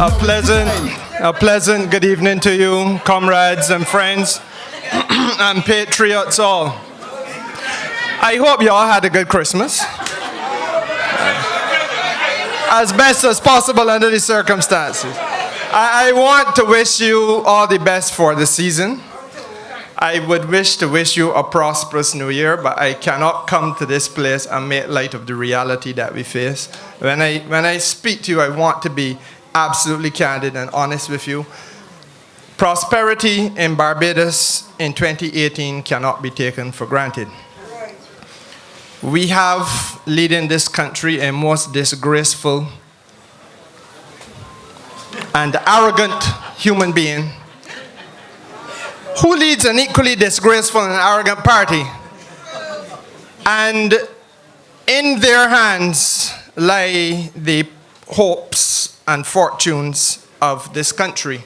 A pleasant good evening to you, comrades and friends, and patriots all. I hope you all had a good Christmas. As best as possible under the circumstances. I want to wish you all the best for the season. I would wish to wish you a prosperous new year, but I cannot come to this place and make light of the reality that we face. When I speak to you, I want to be absolutely candid and honest with you. Prosperity in Barbados in 2018 cannot be taken for granted. We have leading this country a most disgraceful and arrogant human being who leads an equally disgraceful and arrogant party. And in their hands lie the hopes and fortunes of this country.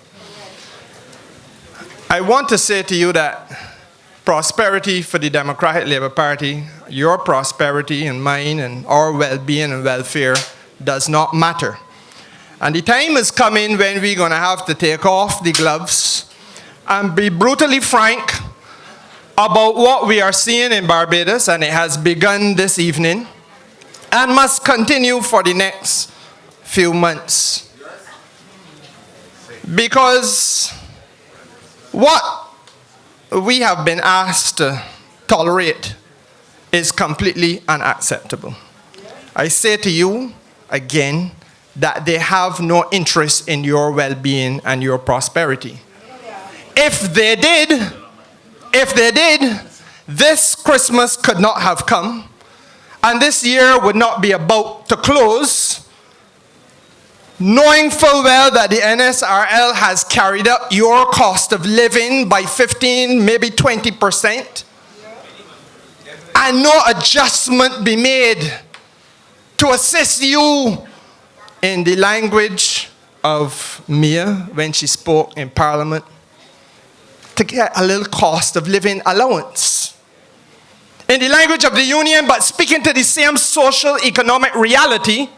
I want to say to you that prosperity for the Democratic Labour Party, your prosperity and mine and our well-being and welfare does not matter. And the time is coming when we're going to have to take off the gloves and be brutally frank about what we are seeing in Barbados, and it has begun this evening and must continue for the next few months. Because what we have been asked to tolerate is completely unacceptable. I say to you again that they have no interest in your well-being and your prosperity. If they did, this Christmas could not have come, and this year would not be about to close, knowing full well that the NSRL has carried up your cost of living by 15, maybe 20%, and no adjustment be made to assist you in the language of Mia when she spoke in Parliament, to get a little cost of living allowance. In the language of the union, but speaking to the same social economic reality,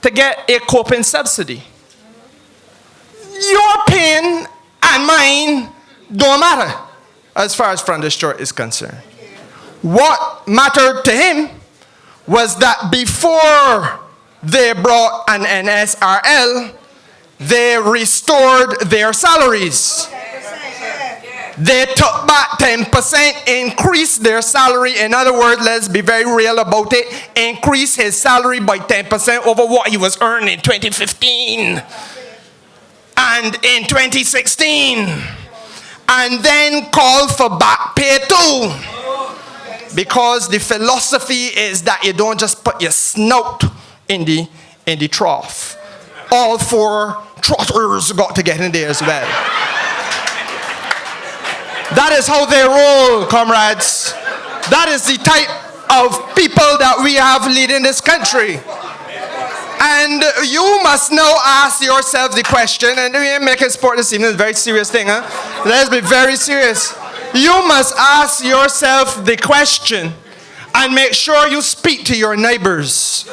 to get a coping subsidy. Your pain and mine don't matter as far as Frontier Short is concerned. What mattered to him was that before they brought an NSRL, they restored their salaries. They took back 10%, increased their salary. In other words, let's be very real about it, increased his salary by 10% over what he was earning in 2015 and in 2016. And then called for back pay too. Because the philosophy is that you don't just put your snout in the trough. All four trotters got to get in there as well. That is how they roll, comrades. That is the type of people that we have leading this country. And you must now ask yourself the question, and we ain't making sport this evening, it's a very serious thing, huh? Let's be very serious. You must ask yourself the question and make sure you speak to your neighbors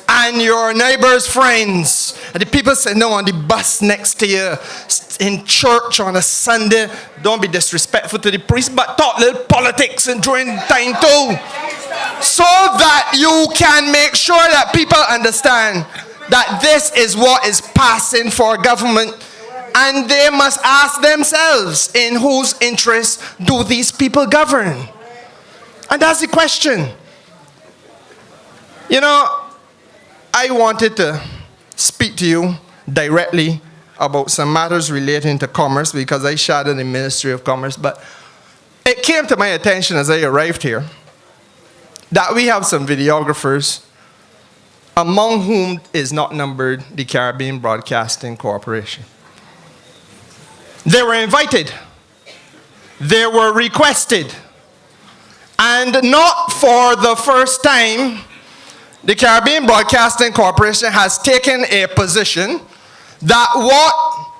and your neighbors' friends. And the people say, no, on the bus next to you, in church on a Sunday, don't be disrespectful to the priest, but talk little politics and during time too. So that you can make sure that people understand that this is what is passing for government. And they must ask themselves, in whose interest do these people govern? And that's the question. You know, I wanted to speak to you directly about some matters relating to commerce because I shadowed the Ministry of Commerce, but it came to my attention as I arrived here that we have some videographers among whom is not numbered the Caribbean Broadcasting Corporation. They were invited, they were requested, and not for the first time, the Caribbean Broadcasting Corporation has taken a position that what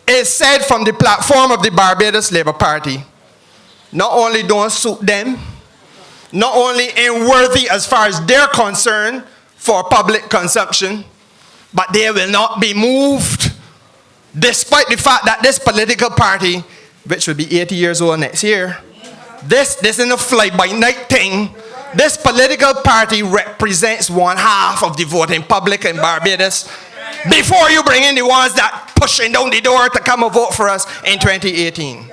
is said from the platform of the Barbados Labour Party not only don't suit them, not only ain't worthy as far as they're concerned for public consumption, but they will not be moved despite the fact that this political party, which will be 80 years old next year, this isn't a fly-by-night thing. This political party represents 1/2 of the voting public in Barbados. Before you bring in the ones that pushing down the door to come and vote for us in 2018.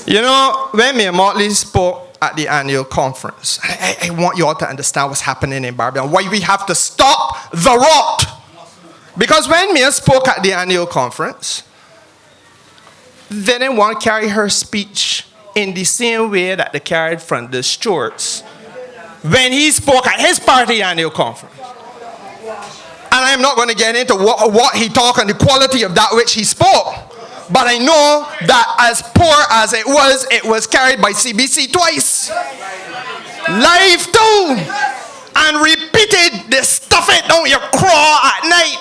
You know, when Mayor Motley spoke at the annual conference, I want you all to understand what's happening in Barbados and why we have to stop the rot. Because when Mayor spoke at the annual conference, they didn't want to carry her speech in the same way that they carried from the Stewarts when he spoke at his party annual conference. And I'm not going to get into what he talked and the quality of that which he spoke. But I know that as poor as it was carried by CBC twice. Live too. And repeated, they stuff it down your craw at night.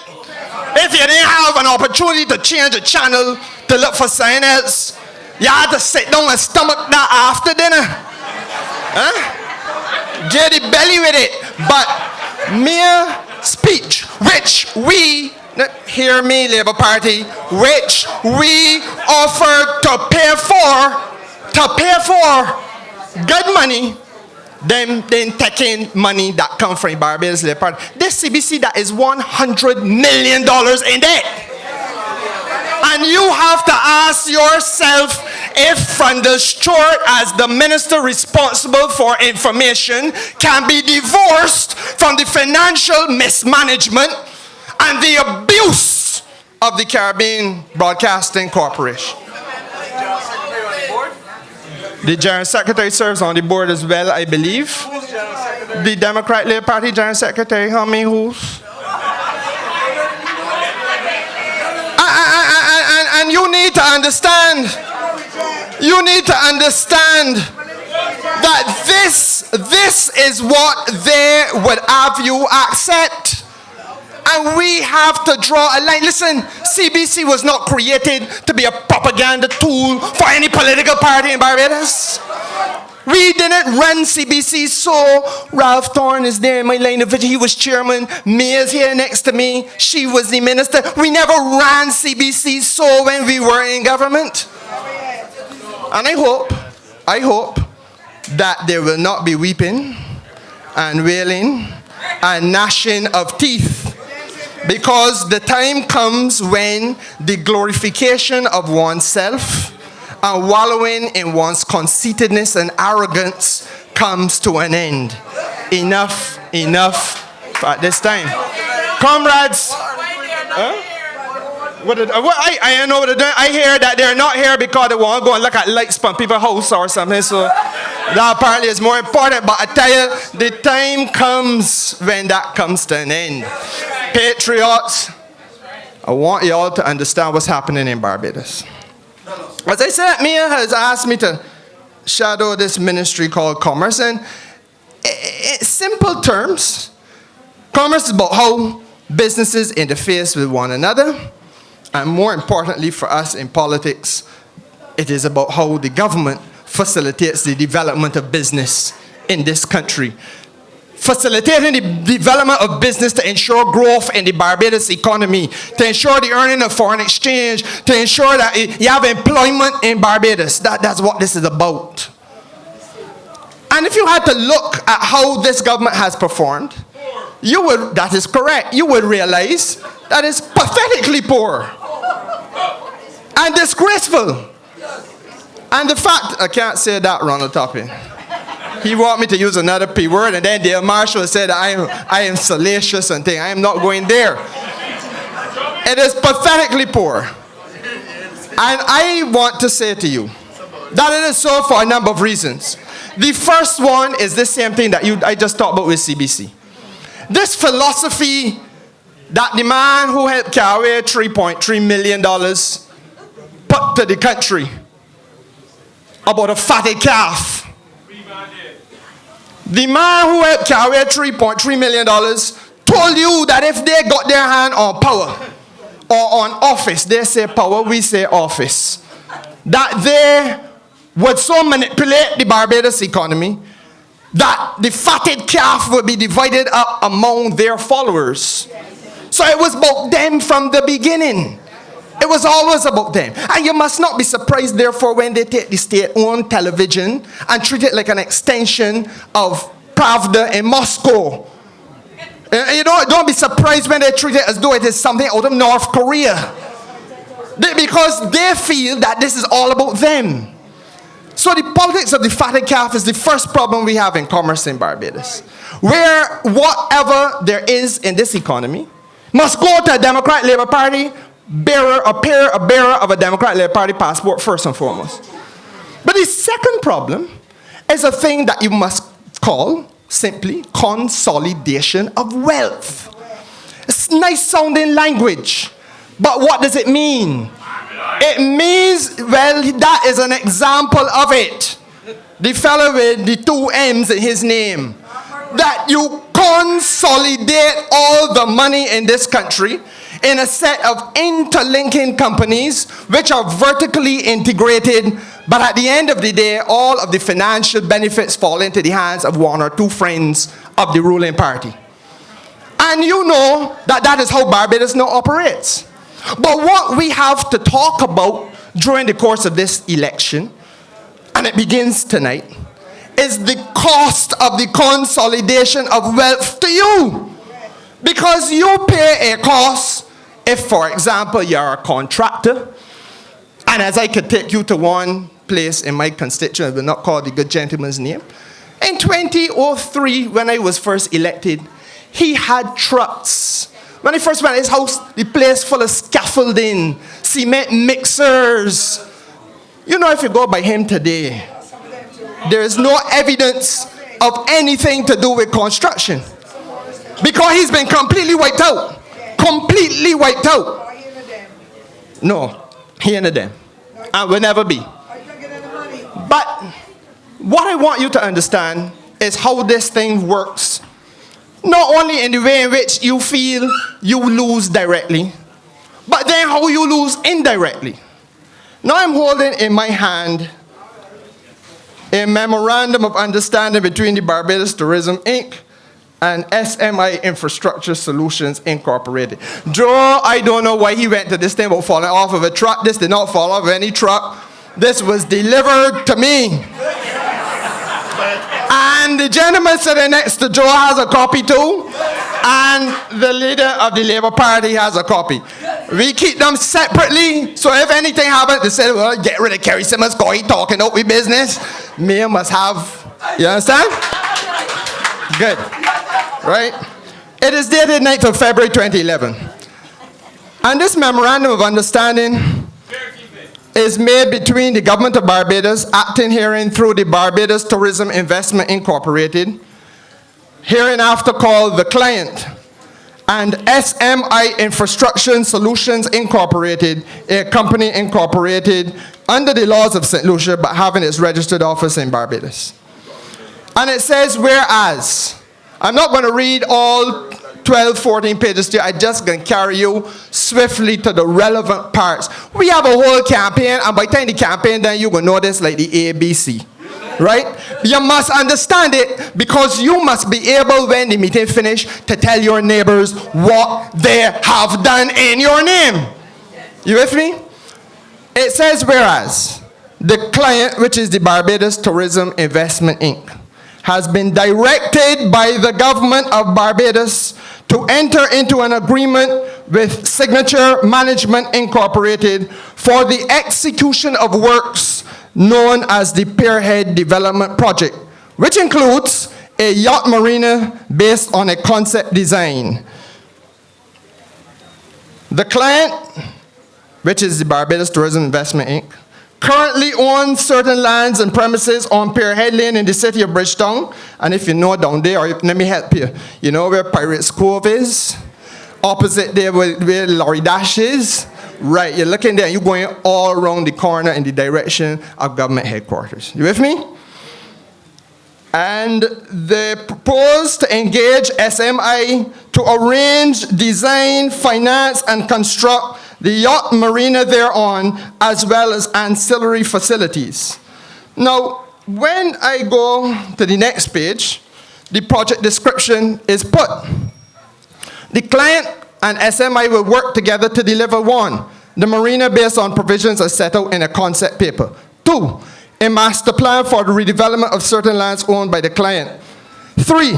If you didn't have an opportunity to change the channel to look for something else, you had to sit down and stomach that after dinner. Get the belly with it. But mere speech, which we, hear me, Labour Party, which we offered to pay for good money, then taking money that come from Barbados Labour Party. This CBC that is $100 million in debt. And you have to ask yourself if from the Stewart as the minister responsible for information can be divorced from the financial mismanagement and the abuse of the Caribbean Broadcasting Corporation. The General Secretary serves on the board as well, I believe. The Democrat Labour Party General Secretary, how many who's? And you need to understand that this is what they would have you accept. And we have to draw a line. Listen, CBC was not created to be a propaganda tool for any political party in Barbados. We didn't run CBC, so Ralph Thorne is there in my line of vision. He was chairman. Mia's here next to me. She was the minister. We never ran CBC so when we were in government. And I hope that there will not be weeping and wailing and gnashing of teeth. Because the time comes when the glorification of oneself and wallowing in one's conceitedness and arrogance comes to an end. Enough at this time. Comrades, I know what they're doing. I hear that they're not here because they want to go and look at lights from people's house or something. So that apparently is more important. But I tell you, the time comes when that comes to an end. Patriots, I want you all to understand what's happening in Barbados. As I said, Mia has asked me to shadow this ministry called Commerce. And in simple terms, commerce is about how businesses interface with one another. And more importantly for us in politics, it is about how the government facilitates the development of business in this country. Facilitating the development of business to ensure growth in the Barbados economy, to ensure the earning of foreign exchange, to ensure that you have employment in Barbados. That's what this is about. And if you had to look at how this government has performed, that is correct, you would realize that it's pathetically poor and disgraceful. And the fact, I can't say that, Ronald Topping. He want me to use another P word, and then Dale Marshall said I am salacious and thing. I am not going there. It is pathetically poor. And I want to say to you that it is so for a number of reasons. The first one is the same thing that I just talked about with CBC. This philosophy that the man who helped carry $3.3 million put to the country about a fatted calf. The man who helped carry $3.3 million told you that if they got their hand on power or on office, they say power, we say office, that they would so manipulate the Barbados economy that the fatted calf would be divided up among their followers. So it was about them from the beginning. It was always about them. And you must not be surprised, therefore, when they take the state-owned television and treat it like an extension of Pravda in Moscow. You know, don't be surprised when they treat it as though it is something out of North Korea. Because they feel that this is all about them. So the politics of the fatted calf is the first problem we have in commerce in Barbados. Where whatever there is in this economy must go to a Democrat Labour Party bearer of a Democrat Labour Party passport first and foremost. But the second problem is a thing that you must call simply consolidation of wealth. It's nice sounding language, but what does it mean? It means, well, that is an example of it. The fellow with the 2 M's in his name. That you consolidate all the money in this country in a set of interlinking companies which are vertically integrated, but at the end of the day, all of the financial benefits fall into the hands of 1 or 2 friends of the ruling party. And you know that that is how Barbados now operates. But what we have to talk about during the course of this election, and it begins tonight, is the cost of the consolidation of wealth to you. Because you pay a cost if, for example, you're a contractor, and as I could take you to one place in my constituency, I will not call the good gentleman's name. In 2003, when I was first elected, he had trucks. When I first went to his house, the place full of scaffolding, cement mixers. You know, if you go by him today, there is no evidence of anything to do with construction. Because he's been completely wiped out. Completely wiped out. No, he ain't a them. And will never be. But what I want you to understand is how this thing works. Not only in the way in which you feel you lose directly, but then how you lose indirectly. Now I'm holding in my hand a memorandum of understanding between the Barbados Tourism Inc. and SMI Infrastructure Solutions Incorporated. Joe, I don't know why he went to this thing about falling off of a truck. This did not fall off of any truck. This was delivered to me. And the gentleman sitting next to Joe has a copy too. And the leader of the Labour Party has a copy. We keep them separately, so if anything happens, they say, well, get rid of Kerrie Symmonds, go he talking out with business. Me must have, you understand? Good. Right? It is dated 9th of February 2011. And this memorandum of understanding is made between the government of Barbados, acting herein through the Barbados Tourism Investment Incorporated, hereinafter called the client, and SMI Infrastructure Solutions Incorporated, a company incorporated under the laws of St. Lucia, but having its registered office in Barbados. And it says, whereas, I'm not going to read all 12, 14 pages to you. I'm just going to carry you swiftly to the relevant parts. We have a whole campaign, and by the time the campaign done, you're going to know this like the ABC. Right? You must understand it because you must be able, when the meeting finished, to tell your neighbors what they have done in your name. You with me? It says, whereas, the client, which is the Barbados Tourism Investment Inc., has been directed by the government of Barbados to enter into an agreement with Signature Management Incorporated for the execution of works known as the Pierhead Development Project, which includes a yacht marina based on a concept design. The client, which is the Barbados Tourism Investment Inc., currently owns certain lands and premises on Pierhead Lane in the city of Bridgetown. And if you know down there, or let me help you. You know where Pirates Cove is? Opposite there where Lorry Dash is? Right, you're looking there, you're going all around the corner in the direction of government headquarters. You with me? And they propose to engage SMI to arrange, design, finance, and construct the yacht marina thereon, as well as ancillary facilities. Now, when I go to the next page, the project description is put. The client and SMI will work together to deliver: 1, the marina based on provisions as set out in a concept paper; 2, a master plan for the redevelopment of certain lands owned by the client; 3,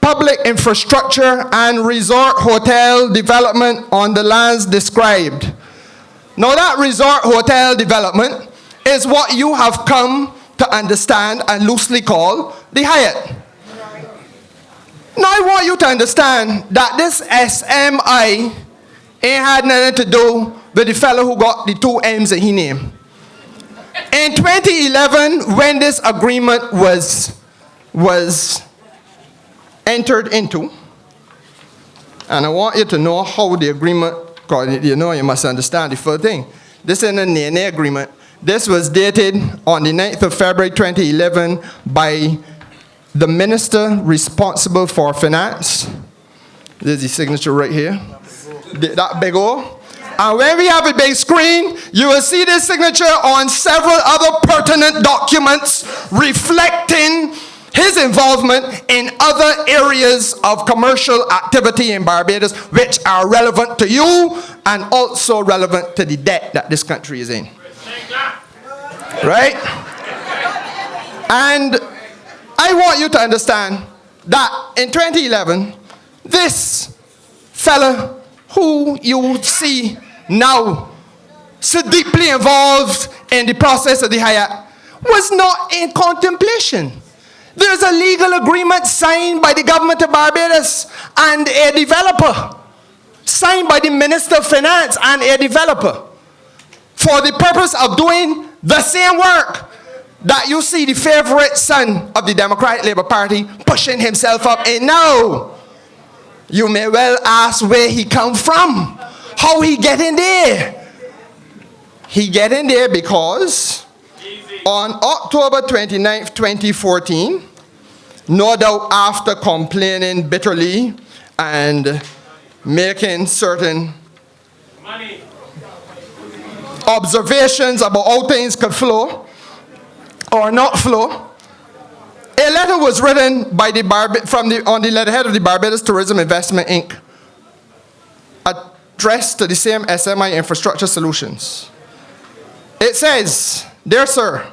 public infrastructure and resort hotel development on the lands described. Now that resort hotel development is what you have come to understand and loosely call the Hyatt. Now I want you to understand that this SMI ain't had nothing to do with the fellow who got the 2 M's in his name. In 2011, when this agreement was entered into, and I want you to know how the agreement, because you must understand the full thing. This is a Nene agreement. This was dated on the 9th of February 2011 by the minister responsible for finance. There's the signature right here. That big O. And when we have a big screen, you will see this signature on several other pertinent documents reflecting his involvement in other areas of commercial activity in Barbados, which are relevant to you and also relevant to the debt that this country is in. Right? And I want you to understand that in 2011, this fella who you see now so deeply involved in the process of the Hyatt was not in contemplation. There's a legal agreement signed by the government of Barbados and a developer, signed by the Minister of Finance and a developer, for the purpose of doing the same work that you see the favorite son of the Democratic Labour Party pushing himself up in now. You may well ask where he come from, how he get in there. He get in there because on October 29th, 2014, no doubt after complaining bitterly and making certain observations about how things could flow or not flow, a letter was written by on the letterhead of the Barbados Tourism Investment Inc., addressed to the same SMI Infrastructure Solutions. It says, "Dear Sir,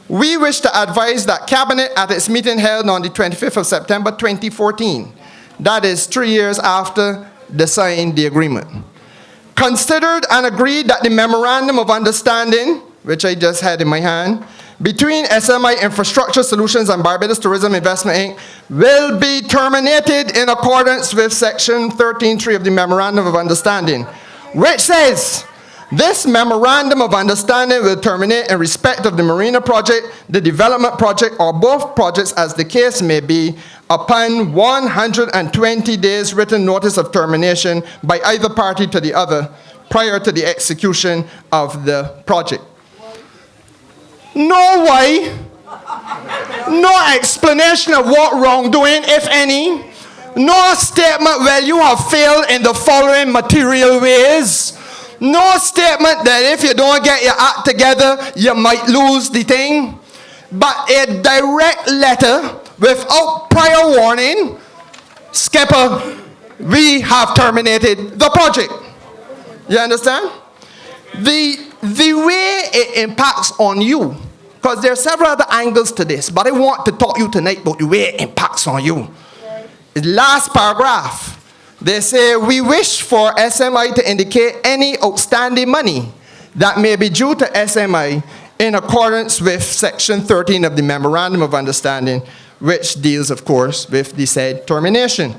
we wish to advise that Cabinet at its meeting held on the 25th of September 2014, that is 3 years after they signed the agreement, considered and agreed that the Memorandum of Understanding," which I just had in my hand, "between SMI Infrastructure Solutions and Barbados Tourism Investment Inc. will be terminated in accordance with Section 13.3 of the Memorandum of Understanding, which says, this Memorandum of Understanding will terminate in respect of the Marina project, the development project, or both projects as the case may be, upon 120 days written notice of termination by either party to the other prior to the execution of the project." No way, no explanation of what wrongdoing, if any, no statement, well, you have failed in the following material ways, no statement that if you don't get your act together, you might lose the thing, but a direct letter without prior warning: "Skipper, we have terminated the project." You understand? The way it impacts on you, because there are several other angles to this, but I want to talk to you tonight about the way it impacts on you. The last paragraph, they say, "We wish for SMI to indicate any outstanding money that may be due to SMI in accordance with Section 13 of the Memorandum of Understanding," which deals, of course, with the said termination.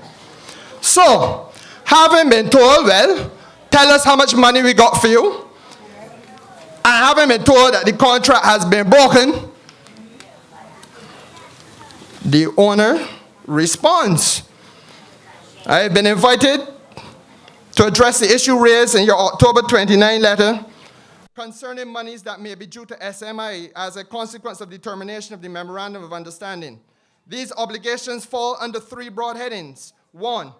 So, having been told, well, tell us how much money we got for you, and having been told that the contract has been broken, the owner responds, "I have been invited to address the issue raised in your October 29 letter concerning monies that may be due to SMI as a consequence of the termination of the Memorandum of Understanding. These obligations fall under 3 broad headings. 1,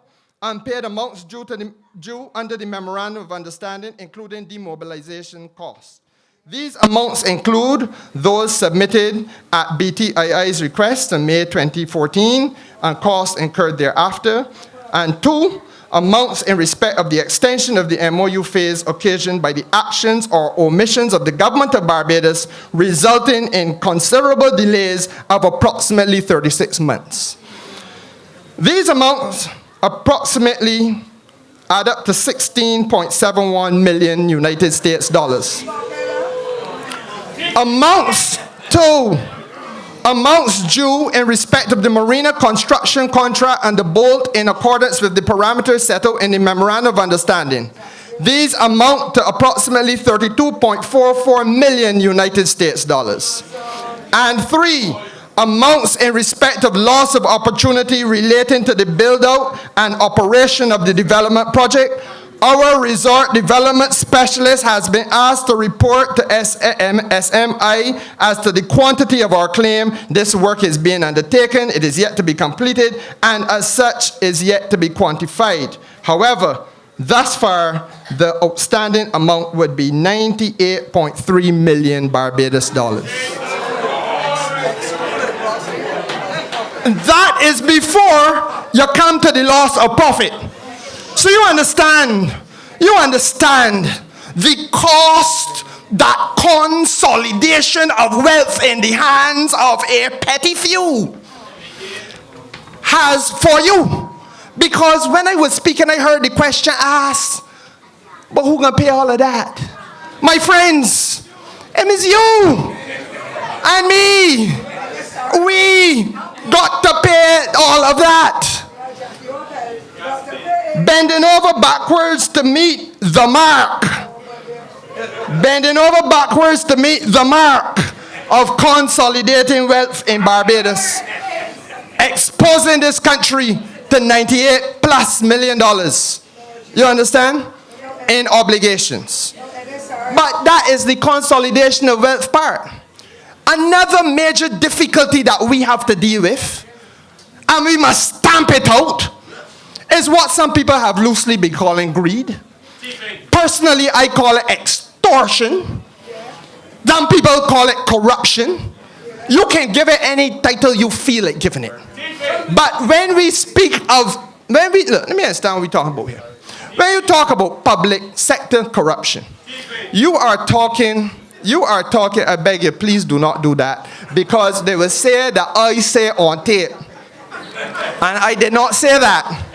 unpaid amounts due under the Memorandum of Understanding, including demobilization costs. These amounts include those submitted at BTII's request in May 2014 and costs incurred thereafter, And 2, amounts in respect of the extension of the MOU phase occasioned by the actions or omissions of the government of Barbados, resulting in considerable delays of approximately 36 months. These amounts approximately add up to 16.71 million United States dollars. Amounts due in respect of the marina construction contract and the bolt in accordance with the parameters settled in the Memorandum of Understanding. These amount to approximately 32.44 million United States dollars. And 3, amounts in respect of loss of opportunity relating to the build-out and operation of the development project. Our resort development specialist has been asked to report to SMI as to the quantity of our claim. This work is being undertaken. It is yet to be completed, and as such is yet to be quantified. However, thus far, the outstanding amount would be 98.3 million Barbados dollars. That is before you come to the loss of profit. So you understand the cost that consolidation of wealth in the hands of a petty few has for you. Because when I was speaking, I heard the question asked, but who gonna pay all of that? My friends, it is you and me. We got to pay all of that. Bending over backwards to meet the mark. Bending over backwards to meet the mark of consolidating wealth in Barbados. Exposing this country to $98+ million. You understand? In obligations. But that is the consolidation of wealth part. Another major difficulty that we have to deal with, and we must stamp it out, is what some people have loosely been calling greed. Personally, I call it extortion. Some people call it corruption. You can give it any title you feel like giving it. But when we speak of, let me understand what we're talking about here. When you talk about public sector corruption, you are talking, I beg you, please do not do that, because they will say that I say on tape. And I did not say that.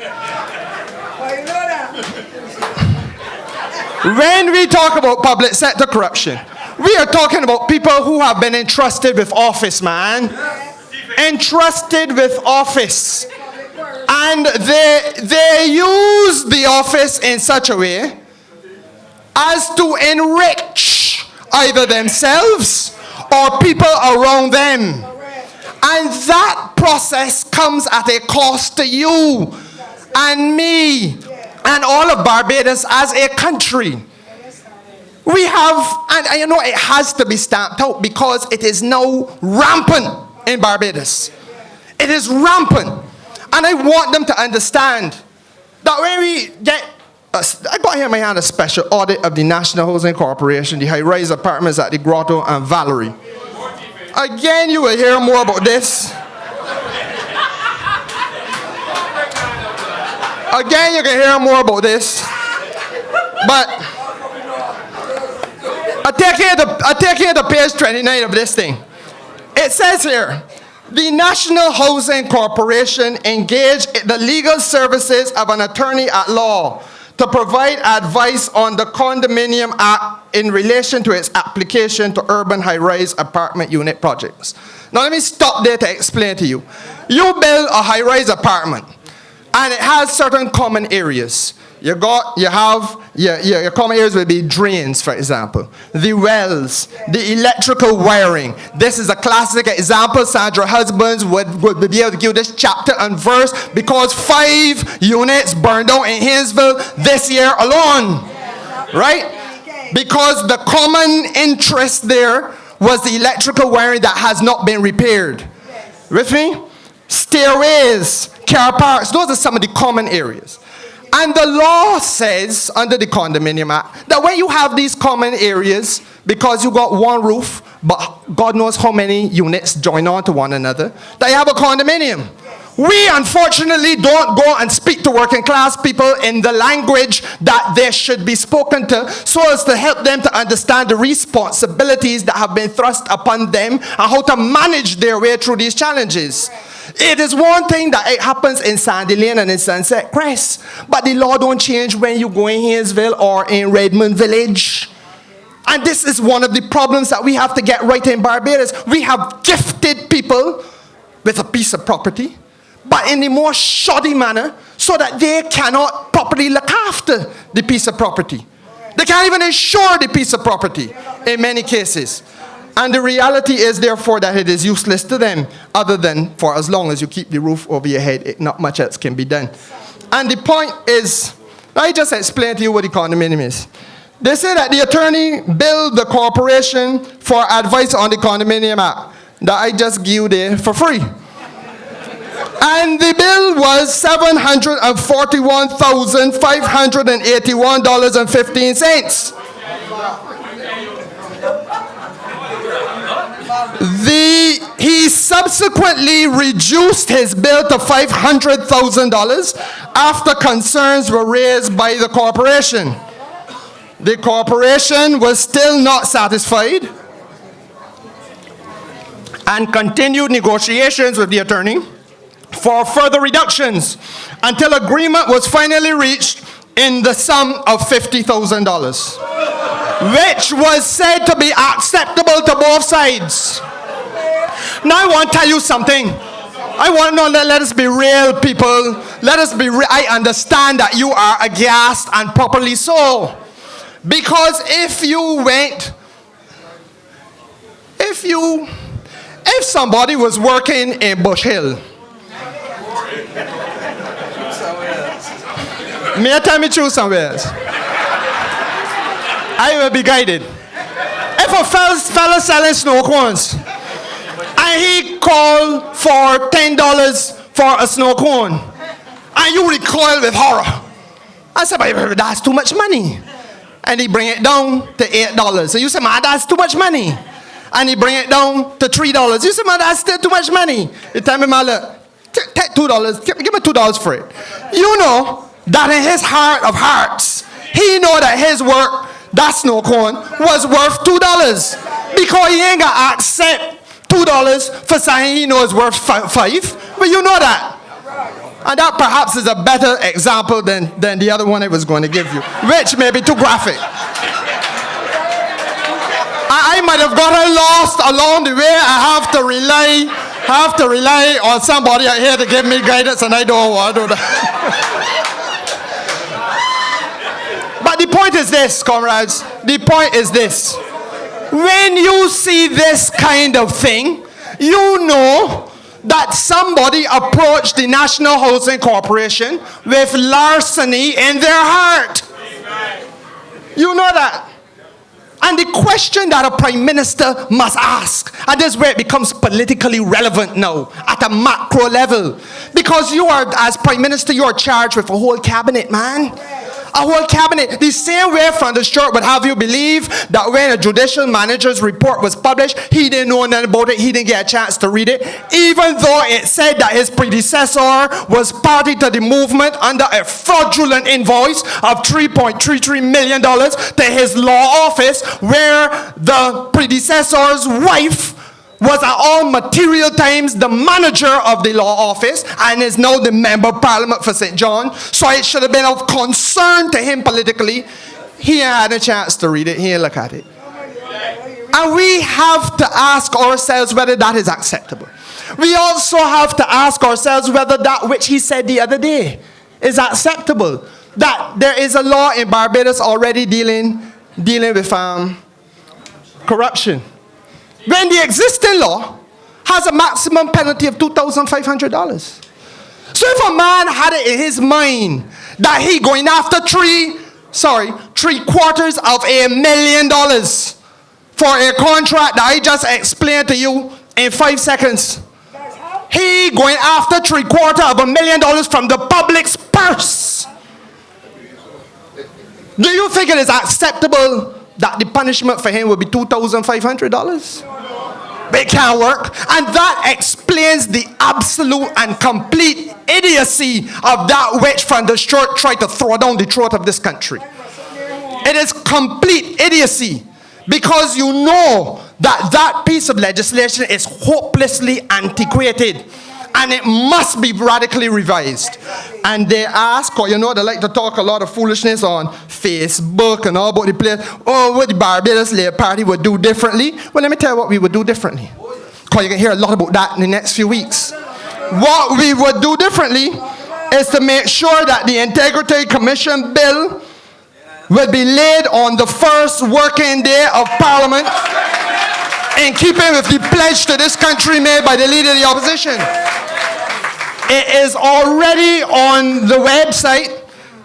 When we talk about public sector corruption, we are talking about people who have been entrusted with office, man. Entrusted with office. And they use the office in such a way as to enrich either themselves or people around them. And that process comes at a cost to you and me and all of Barbados as a country. We have, and you know it has to be stamped out because it is now rampant in Barbados. It is rampant. And I want them to understand that when we get, I got here in my hand a special audit of the National Housing Corporation, the high-rise apartments at the Grotto and Valerie. Again, you will hear more about this. Again, you can hear more about this. But I take here the page 29 of this thing. It says here, the National Housing Corporation engaged in the legal services of an attorney at law to provide advice on the Condominium Act in relation to its application to urban high-rise apartment unit projects. Now let me stop there to explain to you. You build a high-rise apartment, and it has certain common areas. Your common areas will be drains, for example, the wells, the electrical wiring. This is a classic example. Sandra Husbands would be able to give this chapter and verse because 5 units burned down in Haynesville this year alone, right? Because the common interest there was the electrical wiring that has not been repaired. With me? Stairways, car parks, those are some of the common areas. And the law says, under the Condominium Act, that when you have these common areas, because you got one roof, but God knows how many units join on to one another, that you have a condominium. We unfortunately don't go and speak to working class people in the language that they should be spoken to, so as to help them to understand the responsibilities that have been thrust upon them and how to manage their way through these challenges. It is one thing that it happens in Sandy Lane and in Sunset Crest, but the law don't change when you go in Hayesville or in Redmond Village. And this is one of the problems that we have to get right in Barbados. We have gifted people with a piece of property, but in the most shoddy manner, so that they cannot properly look after the piece of property. They can't even insure the piece of property in many cases. And the reality is, therefore, that it is useless to them, other than for as long as you keep the roof over your head, not much else can be done. And the point is, I just explained to you what the condominium is. They say that the attorney billed the corporation for advice on the Condominium Act that I just gave you there for free. And the bill was $741,581.15. He subsequently reduced his bill to $500,000 after concerns were raised by the corporation. The corporation was still not satisfied and continued negotiations with the attorney for further reductions until agreement was finally reached in the sum of $50,000, which was said to be acceptable to both sides. Now I want to tell you something. I want to know, let us be real, people. Let us be real. I understand that you are aghast, and properly so. Because if somebody was working in Bush Hill, may I tell me choose somewhere else? I will be guided. If a fella selling snow cones, and he called for $10 for a snow cone, and you recoil with horror. I said, but that's too much money. And he bring it down to $8. So you say, man, that's too much money. And he bring it down to $3. You say, man, that's still too much money. You tell me, man, look, take $2. Give me $2 for it. You know that in his heart of hearts, he know that his work, that snow cone, was worth $2. Because he ain't gonna accept $2 for something he knows is worth $5. But you know that. And that perhaps is a better example than the other one I was going to give you, which may be too graphic. I might have gotten lost along the way. I have to rely on somebody out here to give me guidance, and I don't want to do that. But the point is this, comrades. The point is this. When you see this kind of thing, you know that somebody approached the National Housing Corporation with larceny in their heart. You know that. And the question that a prime minister must ask, and this is where it becomes politically relevant now, at a macro level. Because you are, as prime minister, you are charged with a whole cabinet, man. A whole cabinet. The same way from the short would have you believe that when a judicial manager's report was published, he didn't know nothing about it, he didn't get a chance to read it, even though it said that his predecessor was party to the movement under a fraudulent invoice of $3.33 million to his law office, where the predecessor's wife was at all material times the manager of the law office and is now the member of parliament for St. John. So it should have been of concern to him politically. He had a chance to read it. He didn't look at it. And we have to ask ourselves whether that is acceptable. We also have to ask ourselves whether that which he said the other day is acceptable. That there is a law in Barbados already dealing with corruption, when the existing law has a maximum penalty of $2,500. So if a man had it in his mind that he going after $750,000 for a contract that I just explained to you in 5 seconds, he going after $750,000 from the public's purse. Do you think it is acceptable that the punishment for him will be $2,500? But it can't work. And that explains the absolute and complete idiocy of that which Van der Stroot tried to throw down the throat of this country. It is complete idiocy, because you know that that piece of legislation is hopelessly antiquated and it must be radically revised. And they ask, or you know, they like to talk a lot of foolishness on Facebook and all about the place. Oh, what the Barbados Labour Party would do differently. Well, let me tell you what we would do differently, because you can hear a lot about that in the next few weeks. What we would do differently is to make sure that the Integrity Commission bill will be laid on the first working day of Parliament, in keeping with the pledge to this country made by the Leader of the Opposition. It is already on the website,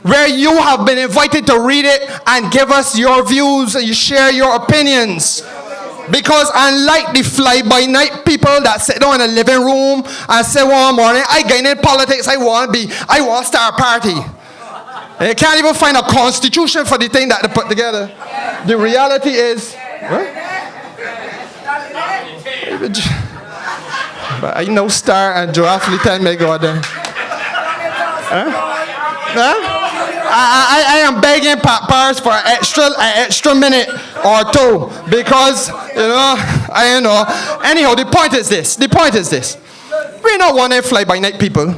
where you have been invited to read it and give us your views and you share your opinions. Because unlike the fly-by-night people that sit down in a living room and say one morning, I get in politics, I want to start a party. They can't even find a constitution for the thing that they put together. The reality is, but I know Star and Giraffe Lieutenant may go there. I am begging Paris for an extra minute or two, because, you know, I don't know. Anyhow, the point is this. We're not one of fly-by-night people.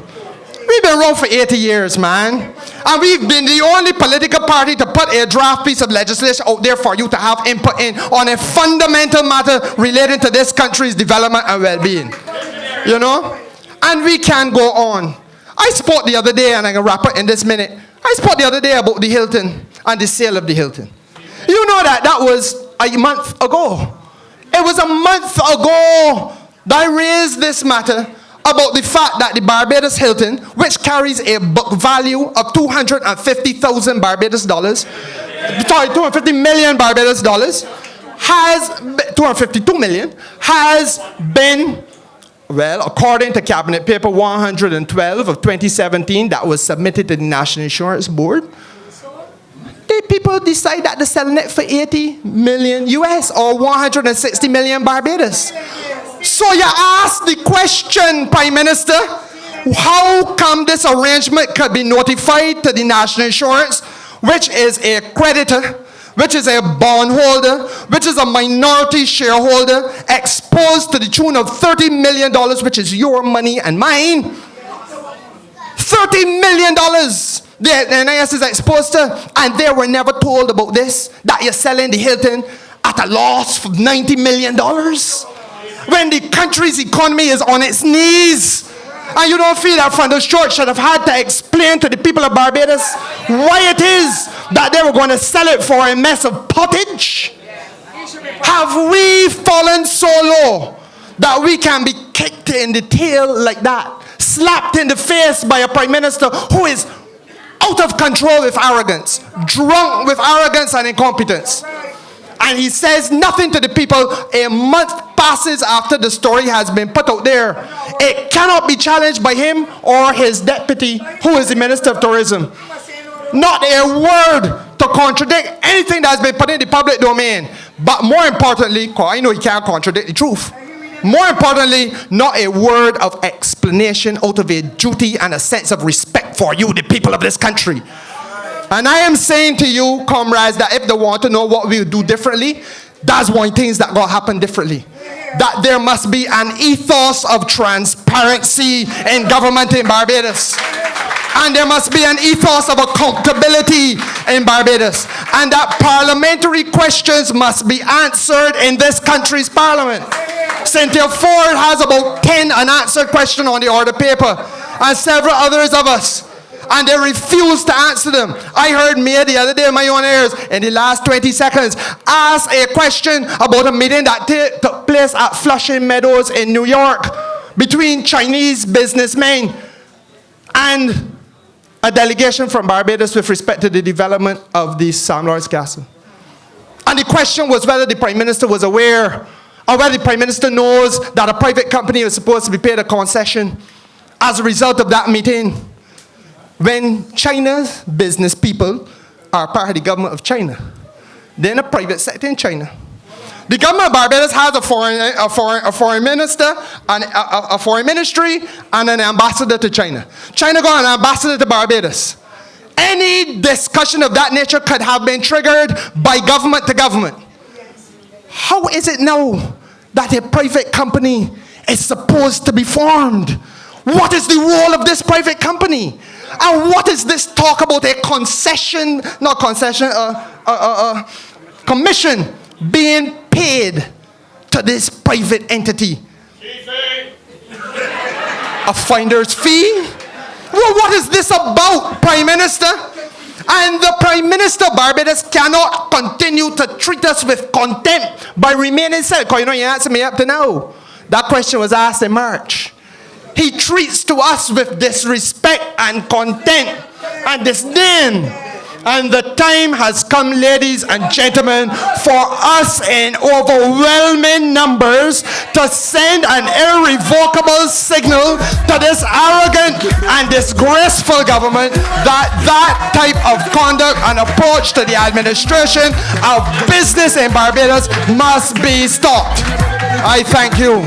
We've been around for 80 years, man. And we've been the only political party to put a draft piece of legislation out there for you to have input in on a fundamental matter relating to this country's development and well-being. You know? And we can go on. I spoke the other day, and I'm going to wrap up in this minute. I spoke the other day about the Hilton and the sale of the Hilton. You know that was a month ago. It was a month ago that I raised this matter about the fact that the Barbados Hilton, which carries a book value of 250,000 Barbados dollars, sorry, 250 million Barbados dollars, has 252 million, has been, well, according to Cabinet Paper 112 of 2017 that was submitted to the National Insurance Board, the people decide that they're selling it for 80 million US or 160 million Barbados. So you ask the question, Prime Minister, how come this arrangement could be notified to the National Insurance, which is a creditor, which is a bondholder, which is a minority shareholder, exposed to the tune of $30 million, which is your money and mine. $30 million the NIS is exposed to, and they were never told about this, that you're selling the Hilton at a loss of $90 million. When the country's economy is on its knees, and you don't feel that Van der Stroot should have had to explain to the people of Barbados why it is that they were going to sell it for a mess of pottage? Have we fallen so low that we can be kicked in the tail like that, slapped in the face by a Prime Minister who is out of control with arrogance, drunk with arrogance and incompetence? And he says nothing to the people. A month passes after the story has been put out there. It cannot be challenged by him or his deputy, who is the Minister of Tourism. Not a word to contradict anything that has been put in the public domain. But more importantly, because I know he can't contradict the truth, more importantly, not a word of explanation out of a duty and a sense of respect for you, the people of this country. And I am saying to you, comrades, that if they want to know what we'll do differently, that's one thing that will happen differently. That there must be an ethos of transparency in government in Barbados. And there must be an ethos of accountability in Barbados. And that parliamentary questions must be answered in this country's parliament. Cynthia Forde has about 10 unanswered questions on the order paper, and several others of us. And they refuse to answer them. I heard Mia the other day in my own ears, in the last 20 seconds, ask a question about a meeting that took place at Flushing Meadows in New York between Chinese businessmen and a delegation from Barbados with respect to the development of the St. Lawrence Castle. And the question was whether the Prime Minister was aware, or whether the Prime Minister knows that a private company was supposed to be paid a concession as a result of that meeting, when China's business people are part of the government of China. They're in a private sector in China. The government of Barbados has a foreign minister, and a foreign ministry, and an ambassador to China. China got an ambassador to Barbados. Any discussion of that nature could have been triggered by government to government. How is it now that a private company is supposed to be formed? What is the role of this private company? And what is this talk about a commission being paid to this private entity? A finder's fee? Well, what is this about, Prime Minister? And the Prime Minister of Barbados cannot continue to treat us with contempt by remaining silent. Because you know, you answered me up to now. That question was asked in March. He treats to us with disrespect and contempt and disdain. And the time has come, ladies and gentlemen, for us in overwhelming numbers to send an irrevocable signal to this arrogant and disgraceful government that that type of conduct and approach to the administration of business in Barbados must be stopped. I thank you.